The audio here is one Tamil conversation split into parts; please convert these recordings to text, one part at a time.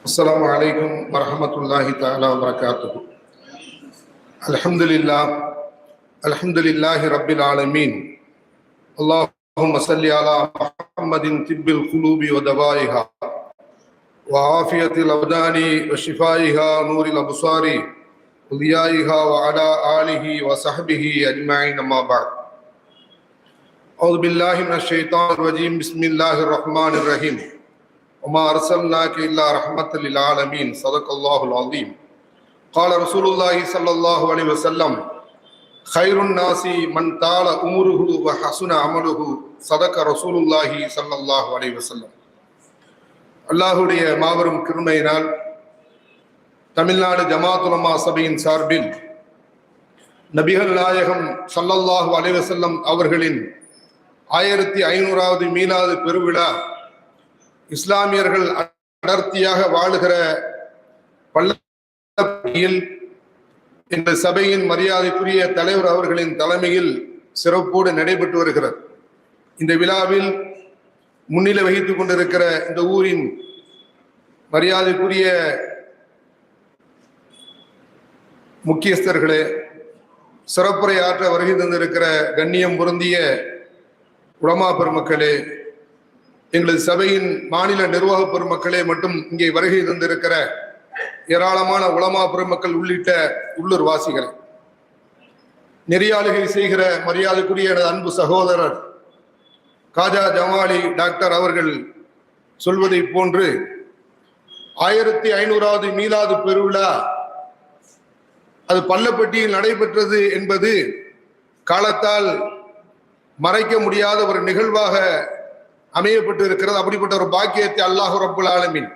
السلام عليكم ورحمة الله تعالى وبركاته. الحمد لله رب العالمين. اللهم صل على محمد طب القلوب ودوائها وعافية الأبدان وشفائها نور الأبصار وضيائها وعلى آله وصحبه أجمعين أما بعد. أعوذ بالله من الشيطان الرجيم. بسم الله الرحمن الرحيم. وما أرسلناك إلا رحمة للعالمين. صدق الله العظيم. قال رسول الله صلى الله عليه وسلم خير الناس من طال عمره وحسن عمله. صدق رسول الله صلى الله عليه وسلم. அல்லாஹுடைய மாபெரும் கிருபையினால் தமிழ்நாடு ஜமாத் உலமா சபையின் சார்பில் நபிகள் நாயகம் ஸல்லல்லாஹு அலைஹி வஸல்லம் அவர்களின் 1500வது மீலாது பெருவிழா இஸ்லாமியர்கள் அடர்த்தியாக வாழுகிற பள்ளப்பட்டியில் இந்த சபையின் மரியாதைக்குரிய தலைவர் அவர்களின் தலைமையில் சிறப்போடு நடைபெற்று வருகிறது. இந்த விழாவில் முன்னிலை வகித்துக் கொண்டிருக்கிற இந்த ஊரின் மரியாதைக்குரிய முக்கியஸ்தர்களே, சிறப்புரை ஆற்ற வருகை தந்திருக்கிற கண்ணியம் பொருந்திய உலமா பெருமக்களே, எங்களது சபையின் மாநில நிர்வாக பெருமக்களே மற்றும் இங்கே வருகை தந்திருக்கிற ஏராளமான உலமா பெருமக்கள் உள்ளிட்ட உள்ளூர் வாசிகள், நெறியாளுகை செய்கிற மரியாதைக்குரிய எனது அன்பு சகோதரர் காஜா ஜமாலி டாக்டர் அவர்கள் சொல்வதை போன்று 1500வது மீலாது பெருவிழா அது பள்ளப்பட்டியில் நடைபெற்றது என்பது காலத்தால் மறைக்க முடியாத ஒரு நிகழ்வாக அமையப்பட்டு இருக்கிறது. அப்படிப்பட்ட ஒரு பாக்கியத்தை அல்லாஹ் ரப்புல் ஆலமீன்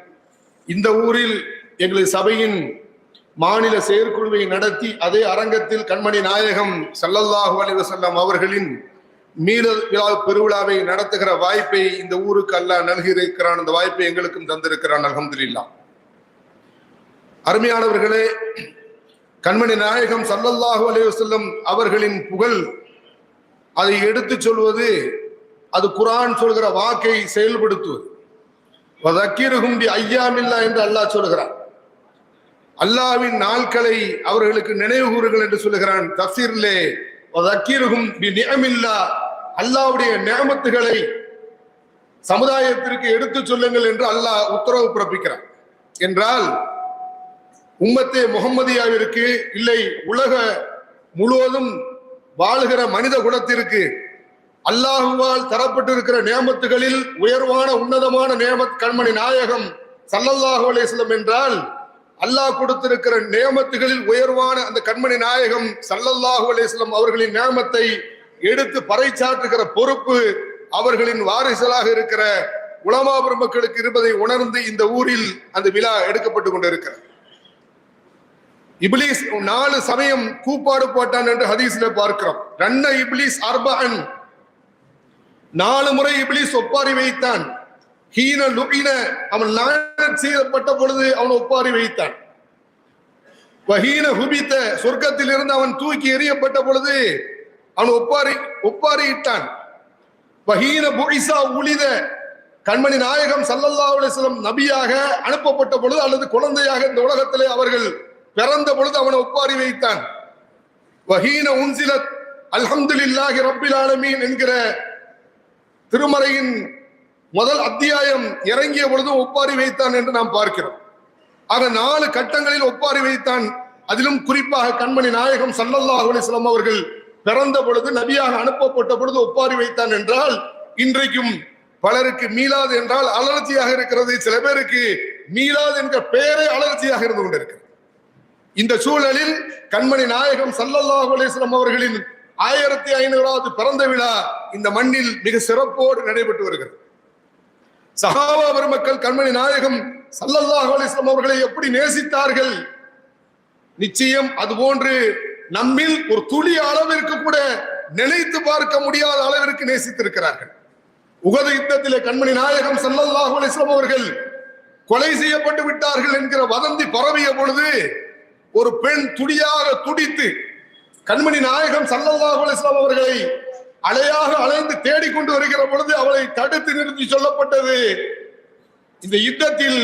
இந்த ஊரில் எங்களது சபையின் மாநில செயற்குழுவை நடத்தி அதே அரங்கத்தில் கண்மணி நாயகம் ஸல்லல்லாஹு அலைஹி வஸல்லம் அவர்களின் மீலாது பெருவிழாவை நடத்துகிற வாய்ப்பை இந்த ஊருக்கு அல்லாஹ் நல்கியிருக்கிறான். அந்த வாய்ப்பை எங்களுக்கும் தந்திருக்கிறான். அல்ஹம்துலில்லாஹ். அருமையானவர்களே, கண்மணி நாயகம் ஸல்லல்லாஹு அலைஹி வஸல்லம் அவர்களின் புகழ் அதை எடுத்து சொல்வது, அது குர்ஆன் சொல்கிற வாக்கை செயல்படுத்துவது. வதக்கிருஹும் பி ஐயாமில்லா என்று அல்லாஹ் சொல்கிறான். அல்லாஹ்வின் நாட்களை அவர்களுக்கு நினைவு கூறுங்கள் என்று சொல்லுகிறான். தஃசீரிலே வதக்கிருஹும் பி நிஅமில்லா, அல்லாஹ்வுடைய நிஅமத்துகளை சமுதாயத்திற்கு எடுத்து சொல்லுங்கள் என்று அல்லாஹ் உத்தரவு பிறப்பிக்கிறான். என்றால் உம்மத்தே முஹம்மதியாவிற்கு இல்லை, உலக முழுவதும் வாழுகிற மனித குலத்திற்கு அல்லாஹுவால் தரப்பட்டிருக்கிற நியமத்துகளில் உயர்வான உன்னதமான நியமத் கண்மணி நாயகம் ஸல்லல்லாஹு அலைஹி வஸல்லம் என்றால், அல்லாஹ் கொடுத்திருக்கிற நியமத்துகளில் உயர்வான அந்த கண்மணி நாயகம் ஸல்லல்லாஹு அலைஹி வஸல்லம் அவர்களின் நியமத்தை எடுத்து பறைசாற்றுகிற பொறுப்பு அவர்களின் வாரிசலாக இருக்கிற உலமா பெருமக்களுக்கு இருப்பதை உணர்ந்து இந்த ஊரில் அந்த விழா எடுக்கப்பட்டு கொண்டிருக்கிறது. இப்லீஸ் 4 சமயம் கூப்பாடு போட்டான் என்று ஹதீஸ்ல பார்க்கிறோம். ரன்ன இப்லீஸ் அர்பஅன், 4 முறை இப்லீஸ் ஒப்பாரி வைத்தான். ஹீன லுஇன, அவன் லானத் செய்யப்பட்ட பொழுது அவன் ஒப்பாரி வைத்தான். வஹீன ஹுபித, சொர்க்கத்தில் இருந்து அவன் தூக்கி எறியப்பட்ட பொழுது அவன் ஒப்பாரியிட்டான். வஹீன புஇஸா உலித, கண்மணி நாயகம் ஸல்லல்லாஹு அலைஹி வஸல்லம் நபியாக அனுப்பப்பட்ட பொழுது அல்லது குழந்தையாக இந்த உலகத்திலே அவர்கள் பிறந்த பொழுது அவனை ஒப்பாரி வைத்தான். வஹீன உன்சிலத் அல்ஹம்துலில்லாஹி ரப்பில் ஆலமீன் என்கிற திருமறையின் முதல் அத்தியாயம் இறங்கிய பொழுது ஒப்பாரி வைத்தான் என்று நாம் பார்க்கிறோம். ஆக 4 கட்டங்களில் ஒப்பாரி வைத்தான். அதிலும் குறிப்பாக கண்மணி நாயகம் ஸல்லல்லாஹு அலைஹி வஸல்லம் அவர்கள் பிறந்த பொழுது நபியாக அனுப்பப்பட்ட பொழுது ஒப்பாரி வைத்தான் என்றால், இன்றைக்கும் பலருக்கு மீலாது என்றால் அலர்ஜியாக இருக்கிறது. சில பேருக்கு மீலாது என்கிற பெயரே அலர்ஜியாக இருந்து கொண்டிருக்கிறது. இந்த சூழலில் கண்மணி நாயகம் ஸல்லல்லாஹு அலைஹி வஸல்லம் அவர்களின் 1500வது பிறந்த விழா இந்த மண்ணில் மிக சிறப்போடு நடைபெற்று வருகிறது. சஹாபா பெருமக்கள் கண்மணி நாயகம் ஸல்லல்லாஹு அலைஹி வஸல்லம் அவர்களை எப்படி நேசித்தார்கள், நிச்சயம் அதுபோன்று நம்மில் ஒரு துளி அளவிற்கு கூட நினைத்து பார்க்க முடியாத அளவிற்கு நேசித்திருக்கிறார்கள். உஹது யுத்தத்திலே கண்மணி நாயகம் ஸல்லல்லாஹு அலைஹி வஸல்லம் அவர்கள் கொலை செய்யப்பட்டு விட்டார்கள் என்கிற வதந்தி பரவிய பொழுது ஒரு பெண் துடியாக துடித்து கண்மணி நாயகம் ஸல்லல்லாஹு அலைஹி வஸல்லம் அவர்களை அலையாக அலைந்து தேடிக்கொண்டு வருகிற பொழுது அவளை தடுத்து நிறுத்தி சொல்லப்பட்டது, இந்த யுத்தத்தில்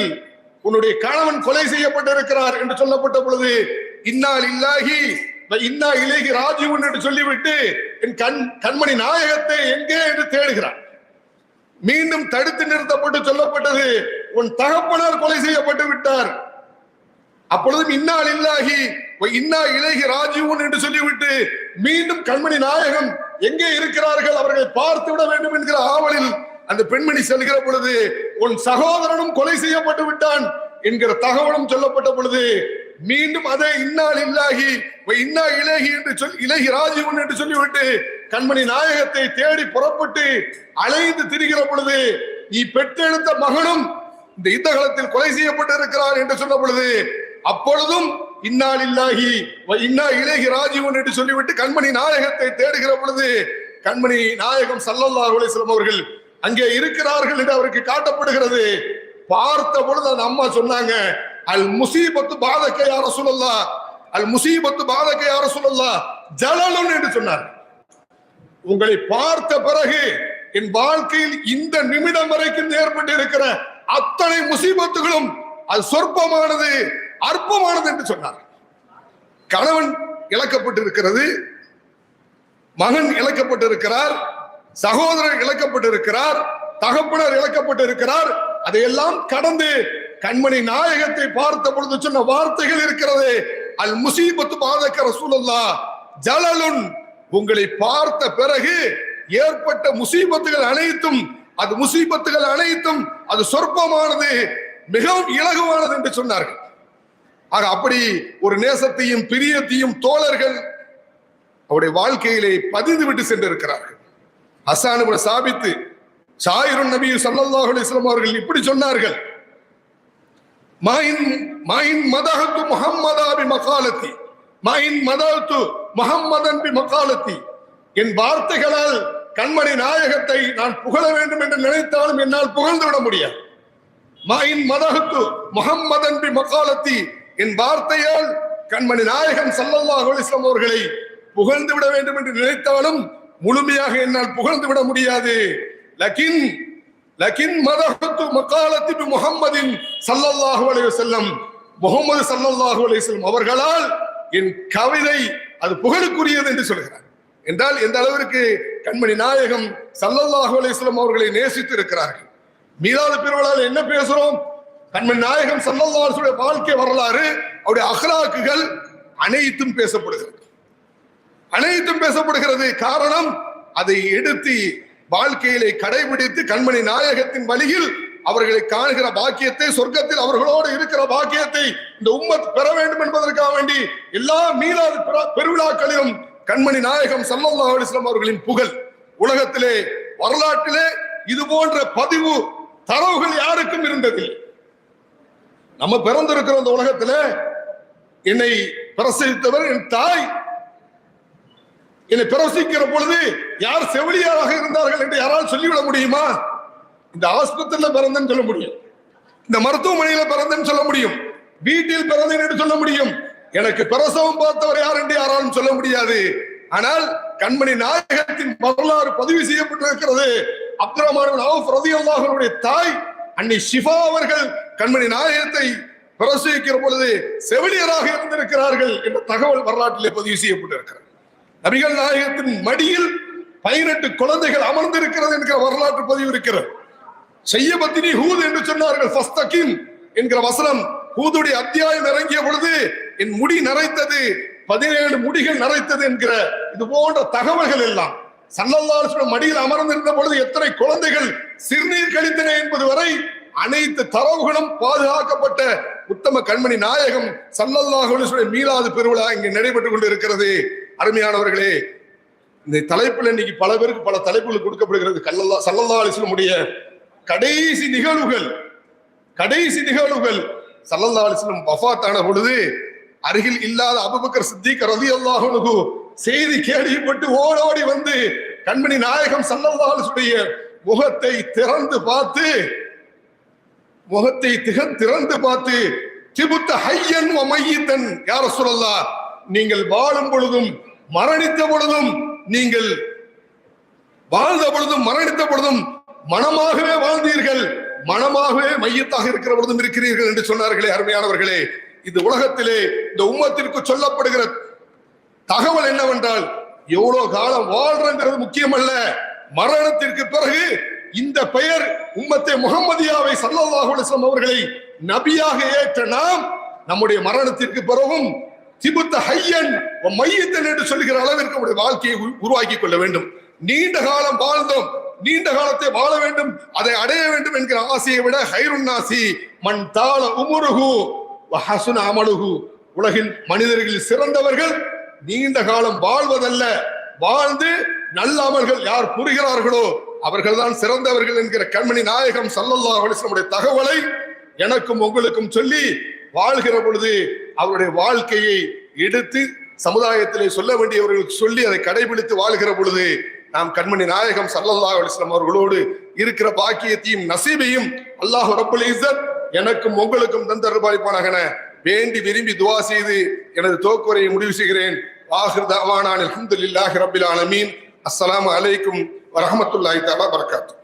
உன்னுடைய கணவன் கொலை செய்யப்பட்டிருக்கிறார் என்று சொல்லப்பட்ட பொழுது இன்னா லில்லாஹி வ இன்னா இலைஹி ராஜிஊன் என்று சொல்லிவிட்டு என் கண்மணி நாயகத்தை எங்கே என்று தேடுகிறார். மீண்டும் தடுத்து நிறுத்தப்பட்டு சொல்லப்பட்டது உன் தகப்பனார் கொலை செய்யப்பட்டு விட்டார். அப்பொழுதும் இன்னா லில்லாஹி வ இன்னா இலைஹி ராஜிஊன் என்று சொல்லிவிட்டு மீண்டும் கண்மணி நாயகம் எங்கே இருக்கிறார்கள், அவர்களை பார்த்து விட வேண்டும் என்கிற ஆவலில் அந்த பெண்மணி செல்கிற பொழுது உன் சகோதரனும் கொலை செய்யப்பட்டு விட்டான் என்கிற தகவலும் சொல்லப்பட்ட பொழுது மீண்டும் அதே இன்னா லில்லாஹி வ இன்னா இலைஹி என்று இலைஹி ராஜிஊன் என்று சொல்லிவிட்டு கண்மணி நாயகத்தை தேடி புறப்பட்டு அலைந்து திரிகிற பொழுது நீ பெற்றெடுத்த மகனும் இந்த யுத்தகலத்தில் கொலை செய்யப்பட்டு இருக்கிறார் என்று சொன்ன பொழுது அப்பொழுதும் இன்னா லில்லாஹி வ இன்னா இலைஹி ராஜிஊன் என்று சொல்லிவிட்டு கண்மணி நாயகத்தை தேடுகிற பொழுது கண்மணி நாயகம் ஸல்லல்லாஹு அலைஹி வஸல்லம் அவர்கள் அங்கே இருக்கிறார்கள் என்று அவருக்கு காட்டப்படுகிறது. பார்த்த பொழுது அந்த அம்மா சொன்னாங்க, அல் முசீபத்து பாதக யா ரசூலல்லாஹ், அல் முசீபத்து பாதக யா ரசூலல்லாஹ் ஜலலுன் என்று சொன்னார். உங்களை பார்த்த பிறகு என் வாழ்க்கையில் இந்த நிமிடம் வரைக்கும் ஏற்பட்டு இருக்கிற அத்தனை முசீபத்துகளும் அது சொற்பமானது, அற்பமானது என்று சொன்னார். கணவன் இழக்கப்பட்டிருக்கிறது, மகன் இழக்கப்பட்டிருக்கிறார், சகோதரர் இழக்கப்பட்டிருக்கிறார், தகப்பனர் இழக்கப்பட்டிருக்கிறார். அதையெல்லாம் கடந்து கண்மணி நாயகத்தை பார்த்த பொழுது சொன்ன வார்த்தைகள் இருக்கிறது, அல் முசீபத்து பாதக ரசூலுல்லாஹ் ஜலலுன், உங்களை பார்த்த பிறகு ஏற்பட்ட முசீபத்துகள் அனைத்தும் அது சொற்பமானது, மிகவும் இலகுவானது என்று சொன்னார்கள். ஆக அப்படி ஒரு நேசத்தையும் பிரியத்தையும் தோழர்கள் அவருடைய வாழ்க்கையிலே பதிந்து விட்டு சென்றிருக்கிறார்கள். ஹஸ்ஸான் இப்னு சாபித் ஷாயிருன் நபி ஸல்லல்லாஹு அலைஹி வஸல்லம் அவர்கள் இப்படி சொன்னார்கள், மைன் மதஹத்து முஹம்மதா பி மகாலத்தி, மைன் மதஹத்து முஹம்மதன் பி மகாலத்தி, என் வார்த்தைகளால் கண்மணி நாயகத்தை நான் புகழ வேண்டும் என்று நினைத்தாலும் என்னால் புகழ்ந்து விட முடியாது. மைன் மதஹத்து முஹம்மதன் பி மகாலத்தி, என் வார்த்தையால் கண்மணி நாயகம் ஸல்லல்லாஹு அலைஹி வஸல்லம் அவர்களை புகழ்ந்து விட வேண்டும் என்று நினைத்தாலும் முழுமையாக என்னால் புகழ்ந்து விட முடியாது. லக்கின் மதஹத்து மகாலத்தி பி முஹம்மதின் ஸல்லல்லாஹு அலைஹி வஸல்லம், முஹம்மது ஸல்லல்லாஹு அலைஹி வஸல்லம் அவர்களால் என் கவிதை அது புகழுக்குரியது என்று சொல்கிறார். என்றால் எந்த அளவிற்கு கண்மணி நாயகம் ஸல்லல்லாஹு அலைஹி வஸல்லம் அவர்களை நேசித்து இருக்கிறார்கள். மீலாது பெருவிழாவில் என்ன பேசுறோம்? கண்மணி நாயகம் ஸல்லல்லாஹு அலைஹி வஸல்லம் வாழ்க்கை வரலாறு, அவருடைய அக்லாக்குகள் அனைத்தும் பேசப்படுகிறது. காரணம், அதை எடுத்து வாழ்க்கையிலே கடைபிடித்து கண்மணி நாயகத்தின் வழியில் அவர்களை காணுகிற பாக்கியத்தை, சொர்க்கத்தில் அவர்களோடு இருக்கிற பாக்கியத்தை இந்த உம்மத் பெற வேண்டும் என்பதற்காக வேண்டி எல்லா மீலாது பெருவிழாக்களிலும் கண்மணி நாயகம் ஸல்லல்லாஹு அலைஹி வஸல்லம் அவர்களின் புகழ் உலகத்திலே வரலாற்றிலே இது போன்ற பதிவு தரவுகள் யாருக்கும் இருந்ததில்லை. நம்ம பிறந்திருக்கிற இந்த உலகத்துல என்னை பிரசவித்தவர் என் தாய். என்னை பிரசவிக்கிற பொழுது யார் செவிலியராக இருந்தார்கள் என்று யாரால் சொல்லிவிட முடியுமா? இந்த ஆஸ்பத்திரியில பிறந்தேன்னு சொல்ல முடியும், இந்த மருத்துவமனையில பிறந்தேன்னு சொல்ல முடியும், வீட்டில் பிறந்தேன் என்று சொல்ல முடியும். எனக்கு பிரசவம் பார்த்தவர் யார் என்று யாராலும் சொல்ல முடியாது. ஆனால் கண்மணி நாயகத்தின் வரலாறு பதிவு செய்யப்பட்டிருக்கிறது. அப்துர் ரஹ்மான் இப்னு அவுஃப் ரலியல்லாஹு அன்ஹுடைய தாய் அன்னி ஷிஃபா அவர்கள் கண்மணி நாயகத்தை பிரசவிக்கிற பொழுது செவிலியராக இருந்திருக்கிறார்கள் என்ற தகவல் வரலாற்றிலே பதிவு செய்யப்பட்டிருக்கிறது. நபிகள் நாயகத்தின் மடியில் 18 குழந்தைகள் அமர்ந்திருக்கிறது என்கிற வரலாற்று பதிவு இருக்கிறது. ஷையபத்தினி ஹூத் என்று சொன்னார்கள். ஃபஸ்தகிம் என்கிற வசனம் ஹூதுடைய அத்தியாயம் இறங்கிய பொழுது என் முடி நரைத்தது, 17 முடிகள் நரைத்தது என்கிற இது போன்ற தகவல்கள் எல்லாம் ஸல்லல்லாஹு அலைஹி வஸல்லம் மடியில் அமர்ந்திருந்த பொழுது எத்தனை குழந்தைகள் சிறுநீர் கழித்தன என்பது வரை அனைத்து தரவுகளும் பாதுகாக்கப்பட்ட உத்தம கண்மணி நாயகம் ஸல்லல்லாஹு அலைஹி வஸல்லம் மீலாது பெருவிழா இங்கே நடைபெற்றுக் கொண்டு இருக்கிறது. அருமையானவர்களே, இந்த தலைப்பில் இன்னைக்கு பல பேருக்கு பல தலைப்புகள் கொடுக்கப்படுகிறது. ஸல்லல்லாஹு அலைஹி வஸல்லம் உடைய கடைசி நிகழ்வுகள் ஸல்லல்லாஹு அலைஹி வஸல்லம் வஃபாத் ஆன பொழுது அருகில் இல்லாத அபூபக்கர் சித்திக் ரலியல்லாஹு அன்ஹு செய்தி கேள்விப்பட்டு ஓடோடி வந்து கண்மணி நாயகம் ஸல்லல்லாஹு அலைஹி வஸல்லம் முகத்தை திறந்து பார்த்து திபுத்த ஹய்யன் வ மய்யித்தன் யா ரசூலல்லாஹ், நீங்கள் வாழும் பொழுதும் மரணித்த பொழுதும், நீங்கள் வாழ்ந்த பொழுதும் மரணித்த பொழுதும் மனமாகவே வாழ்ந்தீர்கள், மனமாகவே மையத்தாக இருக்கிற பொழுதும் இருக்கிறீர்கள் என்று சொன்னார்களே அருமையானவர்களே. இந்த உலகத்திலே இந்த உம்மத்திற்கு சொல்லப்படுகிற தகவல் என்னவென்றால், எவ்வளவு காலம் வாழ்றங்கிறது முக்கியமல்ல, மரணத்திற்கு பிறகு இந்த பெயர் உம்மத்தே முஹம்மதியாவை ஸல்லல்லாஹு அலைஹி வஸல்லம் அவர்களை நபியாக ஏற்ற நாம் நம்முடைய மரணத்திற்கு பிறகும் திபுத்த ஹய்யன் வ மையத்தன் என்று சொல்லுகிற அளவிற்கு நம்முடைய வாழ்க்கையை உருவாக்கி கொள்ள வேண்டும். நீண்ட காலம் வாழ்ந்தோம், நீண்ட காலத்தை வாழ வேண்டும், அதை அடைய வேண்டும் என்கிற ஆசையை விட ஹைருன் நாசி மன் தால உமுருஹு வ ஹஸுன அமலுஹு, உலகில் மனிதர்களில் சிறந்தவர்கள் நீண்ட காலம் வாழ்வதல்ல, வாழ்ந்து நல்ல அமல்கள் யார் புரிகிறார்களோ அவர்கள்தான் சிறந்தவர்கள் என்கிற கண்மணி நாயகம் ஸல்லல்லாஹு அலைஹி வஸல்லம் தகவலை எனக்கும் உங்களுக்கும் சொல்லி வாழ்கிற பொழுது அவருடைய வாழ்க்கையை எடுத்து சமுதாயத்திலே சொல்ல வேண்டியவர்களுக்கு சொல்லி அதை கடைபிடித்து வாழ்கிற பொழுது நாம் கண்மணி நாயகம் ஸல்லல்லாஹு அலைஹி வஸல்லம் அவர்களோடு இருக்கிற பாக்கியத்தையும் நசீபையும் அல்லாஹ் ரப்புல் இஸ்ஸத் எனக்கும் உங்களுக்கும் தந்தருள்பாலிப்பானாக வேண்டி விரும்பி துஆ செய்து எனது தோக்குரையை முடிவு செய்கிறேன். ஆகிர் தஅவானா அல்ஹம்துலில்லாஹி ரப்பில் ஆலமீன். அஸ்ஸலாமு அலைக்கும் வரஹ்மத்துல்லாஹி தஆலா பரக்காத்துஹு.